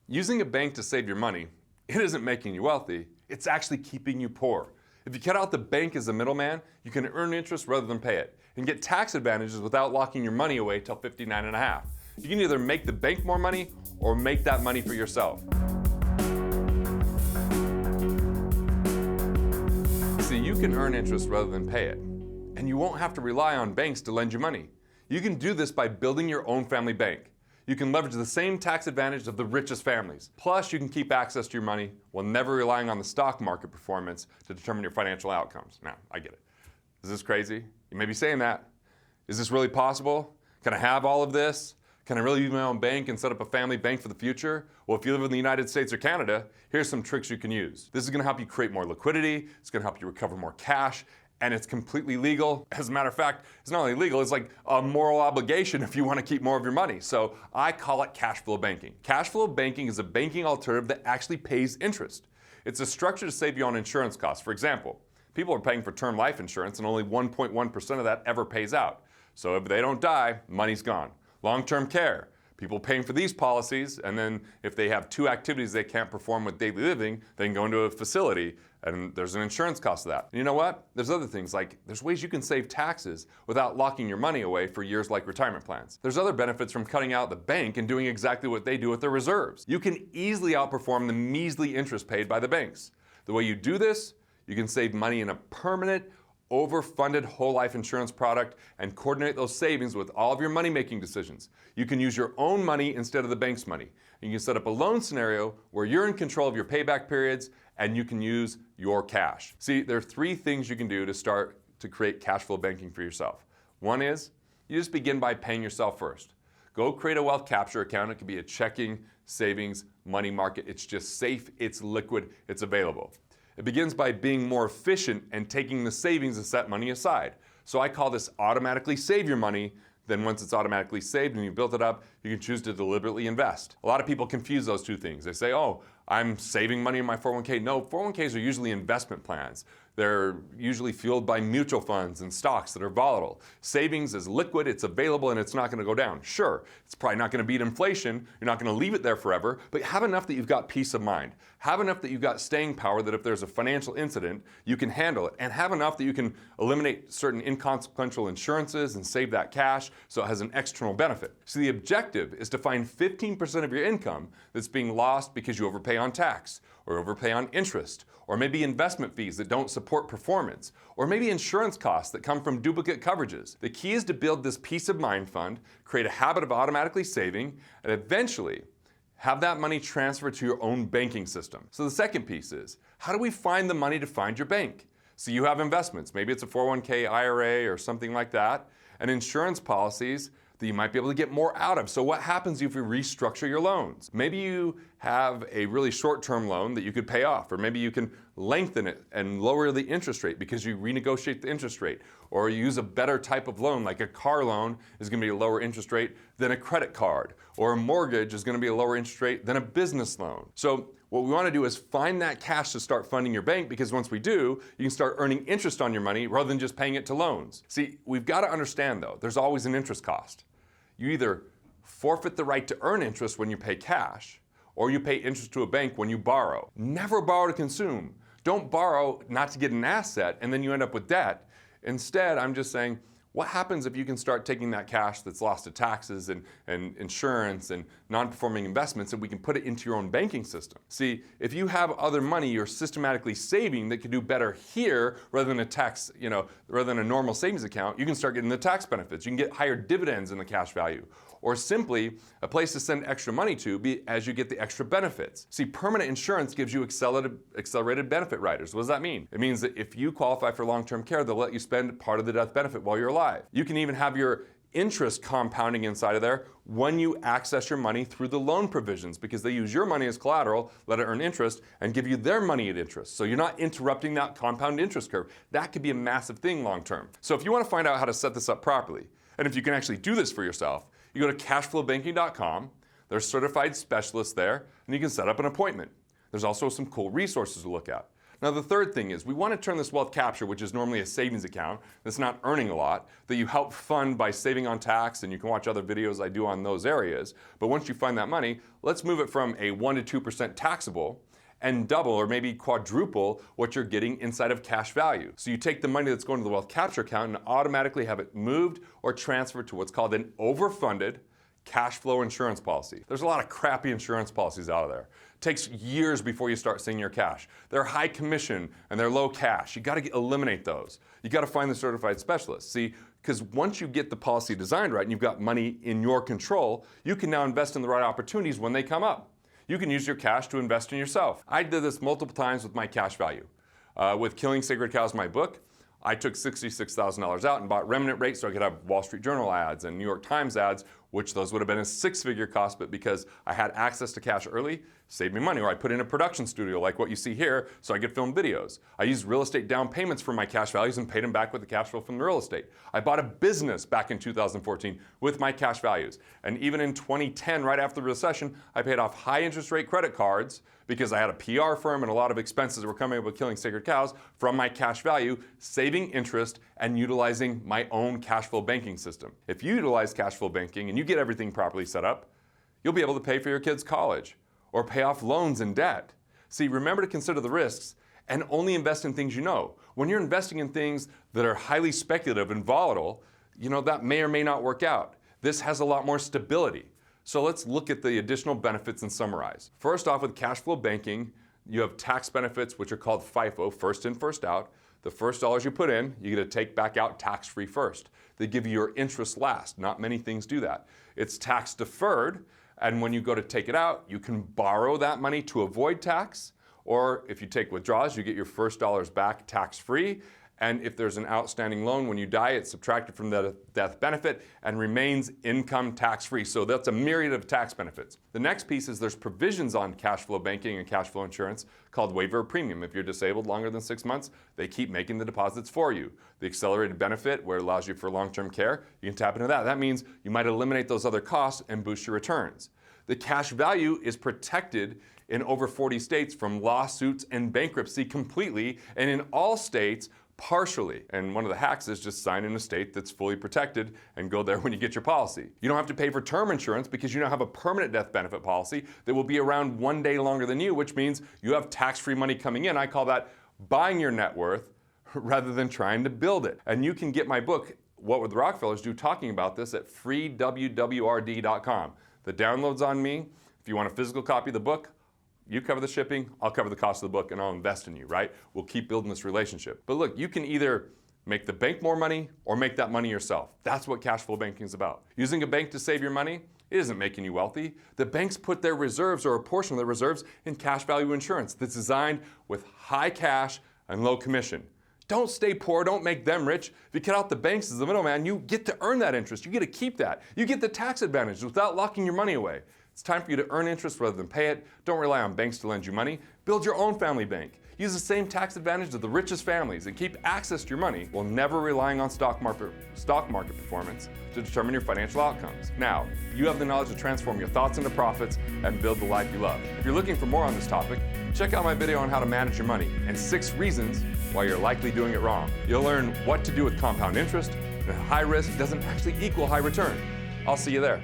Using a bank to save your money, it isn't making you wealthy, it's actually keeping you poor. If you cut out the bank as a middleman, you can earn interest rather than pay it, and get tax advantages without locking your money away till 59 and a half. You can either make the bank more money or make that money for yourself. See, you can earn interest rather than pay it, and you won't have to rely on banks to lend you money. You can do this by building your own family bank. You can leverage the same tax advantage of the richest families. Plus, you can keep access to your money while never relying on the stock market performance to determine your financial outcomes. Now, I get it. Is this crazy? You may be saying that. Is this really possible? Can I have all of this? Can I really use my own bank and set up a family bank for the future? Well, if you live in the United States or Canada, here's some tricks you can use. This is going to help you create more liquidity. It's going to help you recover more cash. And it's completely legal. As a matter of fact, it's not only legal, it's like a moral obligation if you want to keep more of your money. So I call it cash flow banking. Cash flow banking is a banking alternative that actually pays interest. It's a structure to save you on insurance costs. For example, people are paying for term life insurance and only 1.1% of that ever pays out. So if they don't die, money's gone. Long-term care, people paying for these policies, and then if they have two activities they can't perform with daily living, they can go into a facility and there's an insurance cost of that. And you know what? There's other things, like there's ways you can save taxes without locking your money away for years, like retirement plans. There's other benefits from cutting out the bank and doing exactly what they do with their reserves. You can easily outperform the measly interest paid by the banks. The way you do this, you can save money in a permanent, overfunded whole life insurance product and coordinate those savings with all of your money-making decisions. You can use your own money instead of the bank's money. And you can set up a loan scenario where you're in control of your payback periods and you can use your cash. See, there are three things you can do to start to create cash flow banking for yourself. One is, you just begin by paying yourself first. Go create a wealth capture account. It could be a checking, savings, money market. It's just safe, it's liquid, it's available. It begins by being more efficient and taking the savings and set money aside. So I call this automatically save your money. Then once it's automatically saved and you've built it up, you can choose to deliberately invest. A lot of people confuse those two things. They say, oh, I'm saving money in my 401k. No, 401ks are usually investment plans. They're usually fueled by mutual funds and stocks that are volatile. Savings is liquid, it's available, and it's not going to go down. Sure, it's probably not going to beat inflation. You're not going to leave it there forever, but have enough that you've got peace of mind. Have enough that you've got staying power that if there's a financial incident, you can handle it. And have enough that you can eliminate certain inconsequential insurances and save that cash so it has an external benefit. So the objective is to find 15% of your income that's being lost because you overpay on tax, or overpay on interest, or maybe investment fees that don't support performance, or maybe insurance costs that come from duplicate coverages. The key is to build this peace of mind fund, create a habit of automatically saving, and eventually have that money transferred to your own banking system. So the second piece is, how do we find the money to find your bank? So you have investments, maybe it's a 401k, IRA, or something like that, and insurance policies that you might be able to get more out of. So what happens if you restructure your loans? Maybe you have a really short-term loan that you could pay off, or maybe you can lengthen it and lower the interest rate because you renegotiate the interest rate, or you use a better type of loan, like a car loan is going to be a lower interest rate than a credit card, or a mortgage is going to be a lower interest rate than a business loan. So what we want to do is find that cash to start funding your bank, because once we do, you can start earning interest on your money rather than just paying it to loans. See, we've got to understand though, there's always an interest cost. You either forfeit the right to earn interest when you pay cash, or you pay interest to a bank when you borrow. Never borrow to consume. Don't borrow not to get an asset and then you end up with debt. Instead, I'm just saying, what happens if you can start taking that cash that's lost to taxes and insurance and non-performing investments, and we can put it into your own banking system? See, if you have other money you're systematically saving that could do better here rather than a tax, rather than a normal savings account, you can start getting the tax benefits. You can get higher dividends in the cash value, or simply a place to send extra money to as you get the extra benefits. See, permanent insurance gives you accelerated benefit riders. What does that mean? It means that if you qualify for long-term care, they'll let you spend part of the death benefit while you're alive. You can even have your interest compounding inside of there when you access your money through the loan provisions, because they use your money as collateral, let it earn interest, and give you their money at interest. So you're not interrupting that compound interest curve. That could be a massive thing long-term. So if you want to find out how to set this up properly, and if you can actually do this for yourself, you go to cashflowbanking.com. There's certified specialists there, and you can set up an appointment. There's also some cool resources to look at. Now, the third thing is we want to turn this wealth capture, which is normally a savings account that's not earning a lot, that you help fund by saving on tax, and you can watch other videos I do on those areas. But once you find that money, let's move it from a 1% to 2% taxable and double or maybe quadruple what you're getting inside of cash value. So you take the money that's going to the wealth capture account and automatically have it moved or transferred to what's called an overfunded cash flow insurance policy. There's a lot of crappy insurance policies out there. It takes years before you start seeing your cash. They're high commission and they're low cash. You got to eliminate those. You got to find the certified specialist. See, because once you get the policy designed right and you've got money in your control, you can now invest in the right opportunities when they come up. You can use your cash to invest in yourself. I did this multiple times with my cash value. With Killing Sacred Cows, my book, I took $66,000 out and bought remnant rates so I could have Wall Street Journal ads and New York Times ads, which those would have been a six-figure cost, but because I had access to cash early, saved me money. Or I put in a production studio like what you see here so I could film videos. I used real estate down payments for my cash values and paid them back with the cash flow from the real estate. I bought a business back in 2014 with my cash values. And even in 2010, right after the recession, I paid off high interest rate credit cards because I had a PR firm and a lot of expenses that were coming up with Killing Sacred Cows from my cash value, saving interest and utilizing my own cash flow banking system. If you utilize cash flow banking and you get everything properly set up, you'll be able to pay for your kids' college or pay off loans and debt. See, remember to consider the risks and only invest in things you know. When you're investing in things that are highly speculative and volatile, that may or may not work out. This has a lot more stability. So let's look at the additional benefits and summarize. First off, with cash flow banking, you have tax benefits, which are called FIFO, first in, first out. The first dollars you put in, you get to take back out tax-free first. They give you your interest last. Not many things do that. It's tax deferred, and when you go to take it out, you can borrow that money to avoid tax, or if you take withdrawals, you get your first dollars back tax-free. And if there's an outstanding loan when you die, it's subtracted from the death benefit and remains income tax-free. So that's a myriad of tax benefits. The next piece is there's provisions on cash flow banking and cash flow insurance called waiver of premium. If you're disabled longer than 6 months, they keep making the deposits for you. The accelerated benefit, where it allows you for long-term care, you can tap into that. That means you might eliminate those other costs and boost your returns. The cash value is protected in over 40 states from lawsuits and bankruptcy completely, and in all states, partially. And one of the hacks is just sign in a state that's fully protected and go there when you get your policy. You don't have to pay for term insurance because you now have a permanent death benefit policy that will be around 1 day longer than you, which means you have tax-free money coming in. I call that buying your net worth rather than trying to build it. And you can get my book, What Would the Rockefellers Do, talking about this at freewwrd.com. The download's on me. If you want a physical copy of the book, you cover the shipping, I'll cover the cost of the book, and I'll invest in you, right? We'll keep building this relationship. But look, you can either make the bank more money or make that money yourself. That's what cash flow banking is about. Using a bank to save your money, it isn't making you wealthy. The banks put their reserves or a portion of their reserves in cash value insurance that's designed with high cash and low commission. Don't stay poor, don't make them rich. If you cut out the banks as the middleman, you get to earn that interest. You get to keep that. You get the tax advantage without locking your money away. It's time for you to earn interest rather than pay it. Don't rely on banks to lend you money. Build your own family bank. Use the same tax advantage of the richest families and keep access to your money while never relying on stock market performance to determine your financial outcomes. Now, you have the knowledge to transform your thoughts into profits and build the life you love. If you're looking for more on this topic, check out my video on how to manage your money and 6 reasons why you're likely doing it wrong. You'll learn what to do with compound interest and high risk doesn't actually equal high return. I'll see you there.